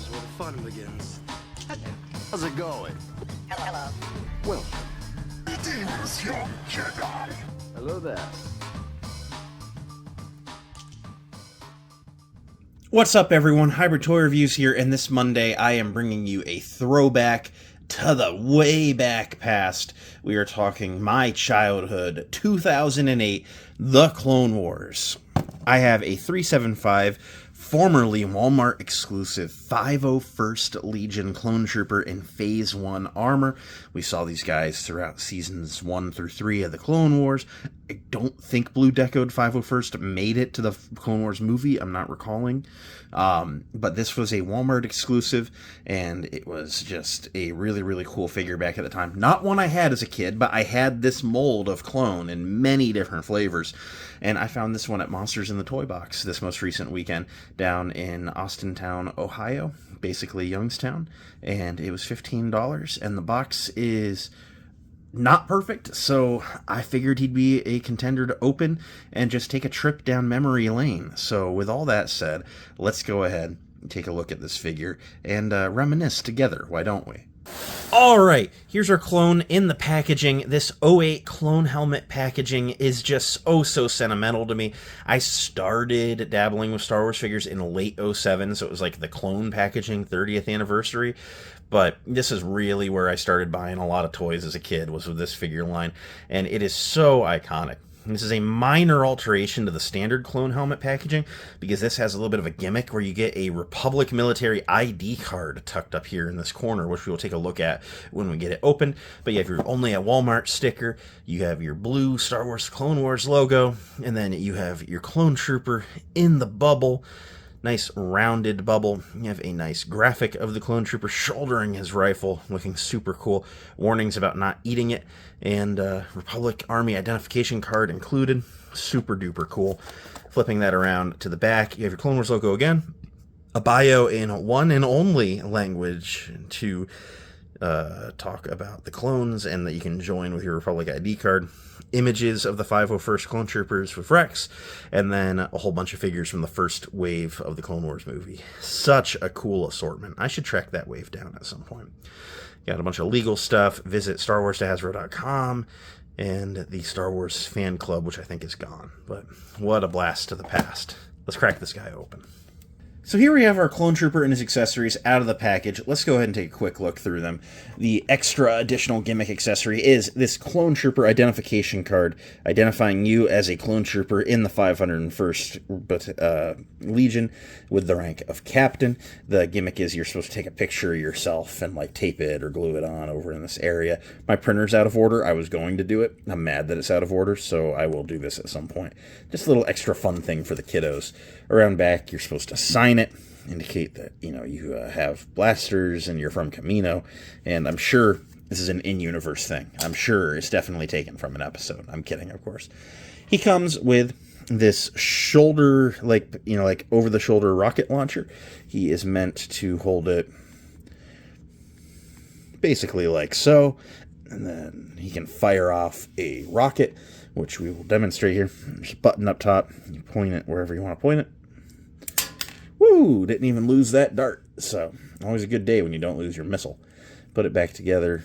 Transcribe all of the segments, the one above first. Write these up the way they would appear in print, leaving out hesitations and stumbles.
is where the fun begins. How's it going? Hello. Well, Greetings, young Jedi. hello there. What's up, everyone? Hybrid Toy Reviews here, and this Monday I am bringing you a throwback to the way back past. We are talking my childhood, 2008, The Clone Wars. I have a 375, formerly Walmart exclusive 501st Legion Clone Trooper in Phase 1 armor. We saw these guys throughout seasons 1 through 3 of the Clone Wars. I don't think Blue Decoed 501st made it to the Clone Wars movie. I'm not recalling. But this was a Walmart exclusive, and it was just a really, really cool figure back at the time. Not one I had as a kid, but I had this mold of clone in many different flavors. And I found this one at Monsters in the Toy Box this most recent weekend down in Austintown, Ohio, basically Youngstown. And it was $15, and the box is not perfect, so I figured he'd be a contender to open and just take a trip down memory lane. So with all that said, let's go ahead and take a look at this figure and reminisce together, why don't we? Alright, here's our clone in the packaging. This '08 clone helmet packaging is just oh so sentimental to me. I started dabbling with Star Wars figures in late '07, so it was like the clone packaging 30th anniversary. But this is really where I started buying a lot of toys as a kid, was with this figure line, and it is so iconic. This is a minor alteration to the standard clone helmet packaging, because this has a little bit of a gimmick where you get a Republic military ID card tucked up here in this corner, which we will take a look at when we get it open. But you have your Only at Walmart sticker, you have your blue Star Wars Clone Wars logo, and then you have your Clone Trooper in the bubble. Nice rounded bubble. You have a nice graphic of the Clone Trooper shouldering his rifle, looking super cool. Warnings about not eating it, and Republic Army identification card included. Super duper cool. Flipping that around to the back, you have your Clone Wars logo again. A bio in one and only language to talk about the clones, and that you can join with your Republic ID card. Images of the 501st Clone Troopers with Rex, and then a whole bunch of figures from the first wave of the Clone Wars movie. Such a cool assortment. I should track that wave down at some point. Got a bunch of legal stuff. Visit StarWarsToHasbro.com and the Star Wars fan club, which I think is gone. But what a blast to the past. Let's crack this guy open. So here we have our Clone Trooper and his accessories out of the package. Let's go ahead and take a quick look through them. The extra additional gimmick accessory is this Clone Trooper identification card, identifying you as a Clone Trooper in the 501st Legion with the rank of Captain. The gimmick is you're supposed to take a picture of yourself and like tape it or glue it on over in this area. My printer's out of order. I was going to do it. I'm mad that it's out of order, so I will do this at some point. Just a little extra fun thing for the kiddos. Around back, you're supposed to sign it, indicate that, you know, you have blasters and you're from Kamino, and I'm sure this is an in-universe thing. I'm sure it's definitely taken from an episode. I'm kidding, of course. He comes with this shoulder, like over-the-shoulder rocket launcher. He is meant to hold it basically like so, and then he can fire off a rocket, which we will demonstrate here. There's a button up top. You point it wherever you want to point it. Woo! Didn't even lose that dart. So, always a good day when you don't lose your missile. Put it back together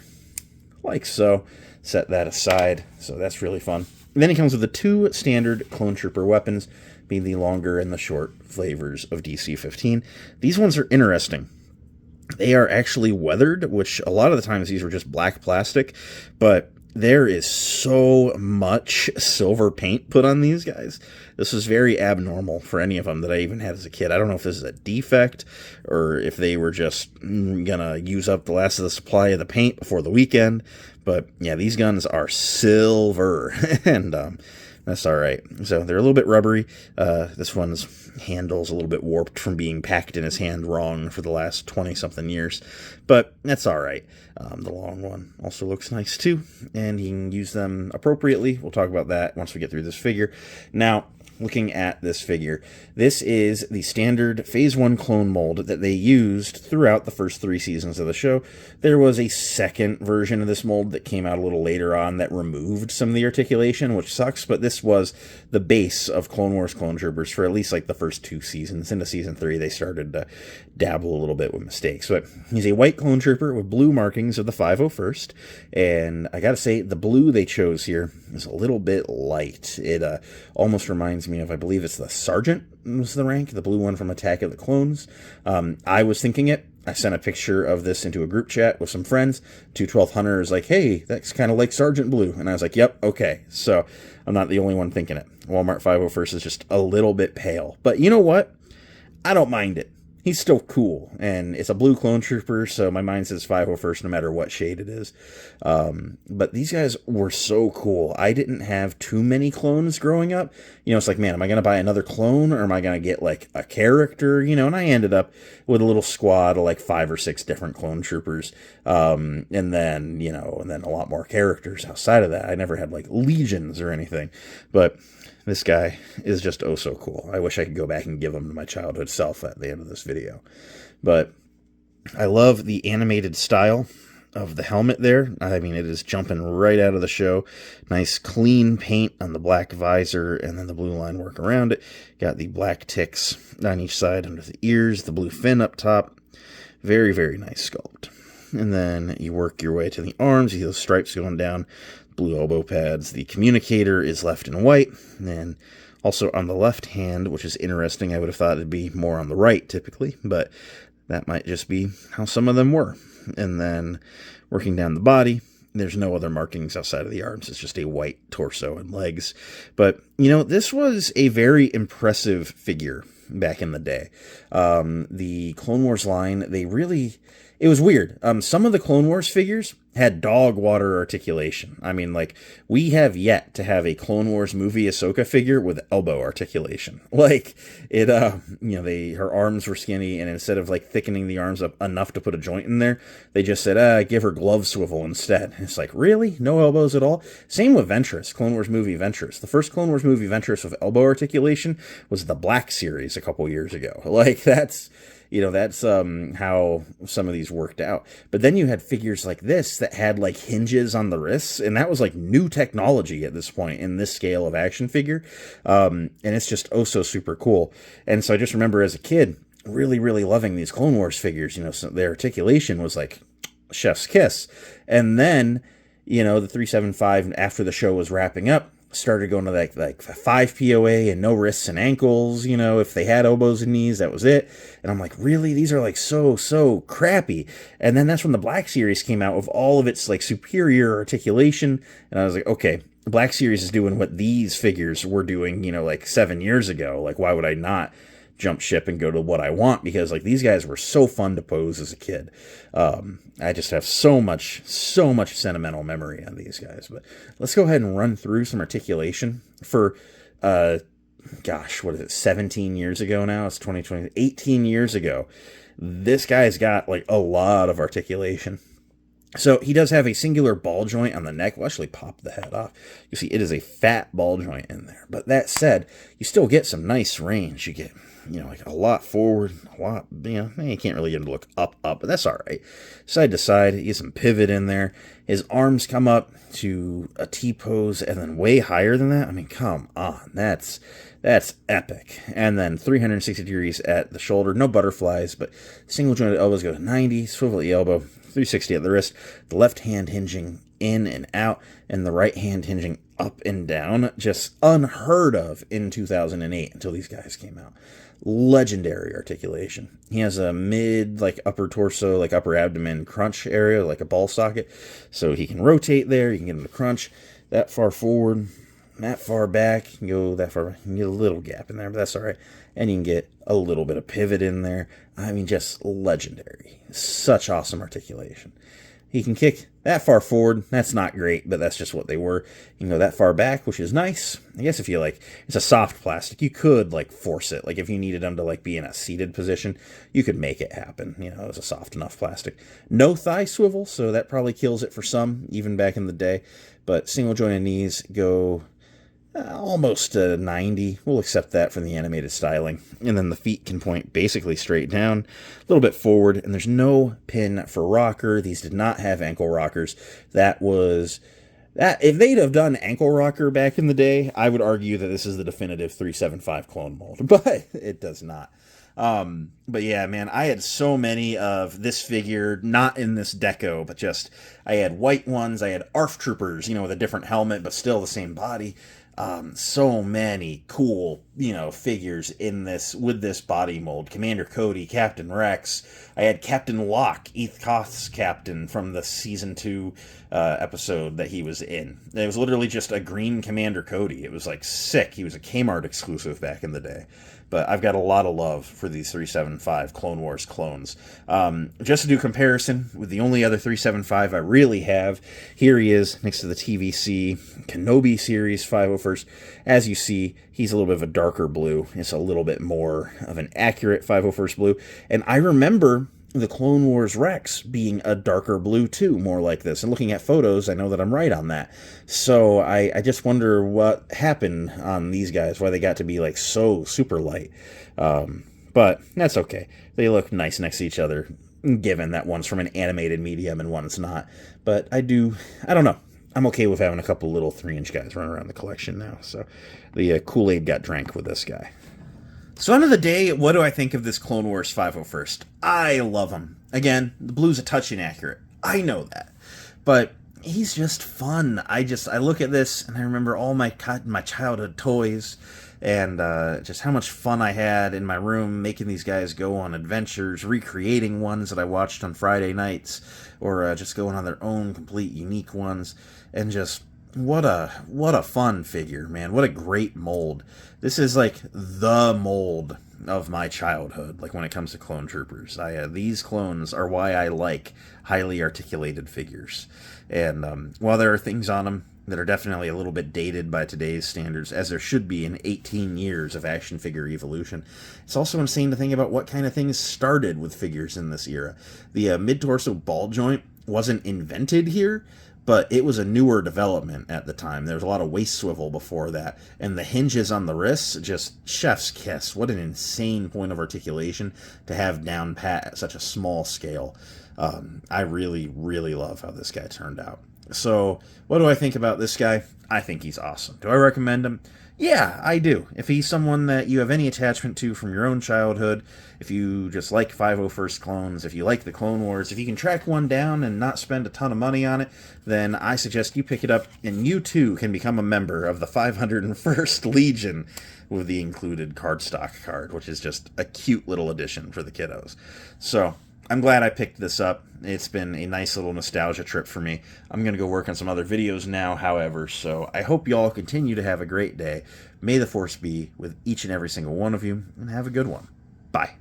like so. Set that aside. So that's really fun. And then he comes with the two standard Clone Trooper weapons, being the longer and the short flavors of DC-15. These ones are interesting. They are actually weathered, which a lot of the times these were just black plastic, but there is so much silver paint put on these guys. This is very abnormal for any of them that I even had as a kid. I don't know if this is a defect or if they were just gonna use up the last of the supply of the paint before the weekend. But yeah, these guns are silver, and that's all right. So they're a little bit rubbery. This one's handle's a little bit warped from being packed in his hand wrong for the last 20-something years, but that's all right. The long one also looks nice too, and you can use them appropriately. We'll talk about that once we get through this figure. Now, looking at this figure. This is the standard Phase 1 clone mold that they used throughout the first 3 seasons of the show. There was a second version of this mold that came out a little later on that removed some of the articulation, which sucks, but this was the base of Clone Wars Clone Troopers for at least like the first 2 seasons. Into Season 3, they started to dabble a little bit with mistakes. But he's a white clone trooper with blue markings of the 501st, and I gotta say, the blue they chose here is a little bit light. It almost reminds me of, I believe it's the Sergeant was the rank, the blue one from Attack of the Clones. I was thinking it. I sent a picture of this into a group chat with some friends. 212 Hunter is like, hey, that's kind of like Sergeant Blue. And I was like, yep, okay. So I'm not the only one thinking it. Walmart 501st is just a little bit pale. But you know what? I don't mind it. He's still cool, and it's a blue clone trooper, so my mind says 501st no matter what shade it is. But these guys were so cool. I didn't have too many clones growing up. You know, it's like, man, am I going to buy another clone, or am I going to get, like, a character? You know, and I ended up with a little squad of, like, 5 or 6 different clone troopers. And then, you know, and then a lot more characters outside of that. I never had, like, legions or anything. But this guy is just oh so cool. I wish I could go back and give him to my childhood self at the end of this video. But I love the animated style of the helmet there. I mean, it is jumping right out of the show. Nice clean paint on the black visor and then the blue line work around it. Got the black ticks on each side under the ears, the blue fin up top. Very, very nice sculpt. And then you work your way to the arms. You see those stripes going down. Blue elbow pads. The communicator is left in white, and then also on the left hand, which is interesting. I would have thought it'd be more on the right typically, but that might just be how some of them were. And then working down the body, there's no other markings outside of the arms. It's just a white torso and legs. But, you know, this was a very impressive figure back in the day. The Clone Wars line, it was weird. Some of the Clone Wars figures had dog water articulation. I mean, like, we have yet to have a Clone Wars movie Ahsoka figure with elbow articulation. Like, it, you know, her arms were skinny, and instead of, like, thickening the arms up enough to put a joint in there, they just said, give her glove swivel instead. And it's like, really? No elbows at all? Same with Ventress, Clone Wars movie Ventress. The first Clone Wars movie Ventress with elbow articulation was the Black Series a couple years ago. Like, that's how some of these worked out. But then you had figures like this that had like hinges on the wrists, and that was like new technology at this point in this scale of action figure. And it's just oh so super cool. And so I just remember as a kid really, really loving these Clone Wars figures. You know, so their articulation was like chef's kiss. And then, you know, the 375 after the show was wrapping up, started going to like 5 POA and no wrists and ankles. You know, if they had elbows and knees, that was it. And I'm like, really? These are like so crappy. And then that's when the Black Series came out with all of its like superior articulation. And I was like, okay, the Black Series is doing what these figures were doing, you know, like 7 years ago. Like, why would I not jump ship and go to what I want? Because like these guys were so fun to pose as a kid. I just have so much sentimental memory on these guys. But let's go ahead and run through some articulation for gosh, what is it, 17 years ago now? It's 2020, 18 years ago. This guy's got like a lot of articulation. So he does have a singular ball joint on the neck. We'll actually pop the head off. You see, it is a fat ball joint in there. But that said, you still get some nice range. You get, you know, like a lot forward, a lot, you know, you can't really get him to look up, but that's all right. Side to side, you get some pivot in there. His arms come up to a T-pose and then way higher than that. I mean, come on. That's epic. And then 360 degrees at the shoulder. No butterflies, but single jointed elbows go to 90, swivel at the elbow, 360 at the wrist. The left hand hinging in and out, and the right hand hinging up and down. Just unheard of in 2008 until these guys came out. Legendary articulation. He has a mid, like upper torso, like upper abdomen crunch area, like a ball socket. So he can rotate there. You can get him to crunch that far forward, that far back. You can go that far back. You can get a little gap in there, but that's all right. And you can get a little bit of pivot in there. I mean, just legendary. Such awesome articulation. He can kick that far forward. That's not great, but that's just what they were. You can go that far back, which is nice. I guess if you like, it's a soft plastic. You could like force it. Like if you needed him to like be in a seated position, you could make it happen. You know, it was a soft enough plastic. No thigh swivel, so that probably kills it for some, even back in the day. But single jointed knees go almost a 90. We'll accept that from the animated styling. And then the feet can point basically straight down, a little bit forward, and there's no pin for rocker. These did not have ankle rockers. That if they'd have done ankle rocker back in the day, I would argue that this is the definitive 375 clone mold, but it does not. But yeah, man, I had so many of this figure, not in this deco, but just, I had white ones, I had ARF troopers, with a different helmet, but still the same body. So many cool, figures in this, with this body mold. Commander Cody, Captain Rex. I had Captain Locke, Eth Koth's captain from the season 2 episode that he was in. It was literally just a green Commander Cody. It was like sick. He was a Kmart exclusive back in the day. But I've got a lot of love for these 375 Clone Wars clones. Just to do comparison with the only other 375 I really have, here he is next to the TVC Kenobi series 501st. As you see, he's a little bit of a darker blue. It's a little bit more of an accurate 501st blue. And I remember the Clone Wars Rex being a darker blue too, more like this. And looking at photos, I know that I'm right on that. So I just wonder what happened on these guys, why they got to be like so super light. But that's okay. They look nice next to each other, given that one's from an animated medium and one's not. But I don't know. I'm okay with having a couple little 3-inch guys running around the collection now. So the Kool-Aid got drank with this guy. So end of the day, what do I think of this Clone Wars 501st? I love him. Again, the blue's a touch inaccurate. I know that. But he's just fun. I look at this and I remember all my childhood toys and just how much fun I had in my room making these guys go on adventures, recreating ones that I watched on Friday nights, or just going on their own complete unique ones, and just what a fun figure, man. What a great mold. This is like the mold of my childhood, like when it comes to clone troopers. These clones are why I like highly articulated figures. And while there are things on them that are definitely a little bit dated by today's standards, as there should be in 18 years of action figure evolution, it's also insane to think about what kind of things started with figures in this era. The mid-torso ball joint wasn't invented here, but it was a newer development at the time. There was a lot of waist swivel before that. And the hinges on the wrists, just chef's kiss. What an insane point of articulation to have down pat at such a small scale. I really, really love how this guy turned out. So, what do I think about this guy? I think he's awesome. Do I recommend him? Yeah, I do. If he's someone that you have any attachment to from your own childhood, if you just like 501st clones, if you like the Clone Wars, if you can track one down and not spend a ton of money on it, then I suggest you pick it up, and you too can become a member of the 501st Legion with the included cardstock card, which is just a cute little addition for the kiddos. So, I'm glad I picked this up. It's been a nice little nostalgia trip for me. I'm going to go work on some other videos now, however, so I hope y'all continue to have a great day. May the Force be with each and every single one of you, and have a good one. Bye.